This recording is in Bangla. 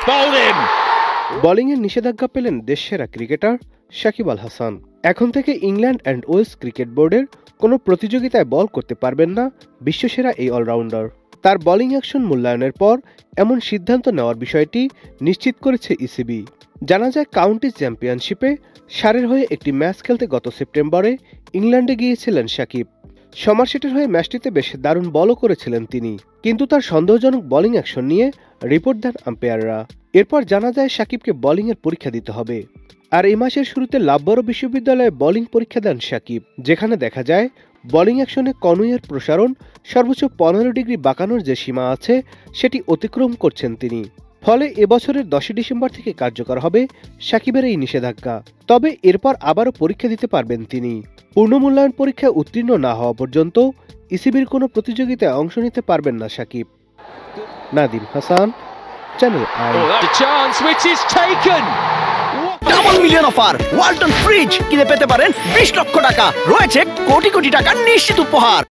Bowled him. বোলিংয়ের নিষেধাজ্ঞা পেলেন দেশসেরা ক্রিকেটার শাকিব আল হাসান। এখন থেকে ইংল্যান্ড অ্যান্ড ওয়েলস ক্রিকেট বোর্ডের কোনো প্রতিযোগিতায় বল করতে পারবেন না বিশ্বসেরা এই অলরাউন্ডার। তার বোলিং অ্যাকশন মূল্যায়নের পর এমন সিদ্ধান্ত নেওয়ার বিষয়টি নিশ্চিত করেছে ইসিবি। জানা যায় কাউন্টি চ্যাম্পিয়নশিপে সারের হয়ে একটি ম্যাচ খেলতে গত সেপ্টেম্বরে ইংল্যান্ডে গিয়েছিলেন শাকিব। সমারসেটের হয়ে ম্যাচটিতে বেশ দারুণ বলও করেছিলেন তিনি, কিন্তু তার সন্দেহজনক বোলিং অ্যাকশন নিয়ে রিপোর্ট দেন আম্পায়াররা। এরপর জানা যায় শাকিবকে বোলিংয়ের পরীক্ষা দিতে হবে। আর এই মাসের শুরুতে লাভবরো বিশ্ববিদ্যালয়ে বোলিং পরীক্ষা দেন শাকিব, যেখানে দেখা যায় বোলিং অ্যাকশনে কনুইয়ের প্রসারণ সর্বোচ্চ 15 ডিগ্রি বাঁকানোর যে সীমা আছে সেটি অতিক্রম করছেন তিনি। ফলে এবছরের 10 ডিসেম্বর থেকে কার্যকর হবে শাকিবের এই নিষেধাজ্ঞা। তবে এরপর আবারও পরীক্ষা দিতে পারবেন তিনি। পূর্ণমূল্যায়ন পরীক্ষায় উত্তীর্ণ না হওয়া পর্যন্ত ইসিবির কোনো প্রতিযোগিতায় অংশ নিতে পারবেন না Shakib. Nadim Hasan, channel I. Double million offer Walton fridge কিনে পেতে পারেন 20 লক্ষ টাকা, রয়েছে কোটি কোটি টাকার নিশ্চিত উপহার।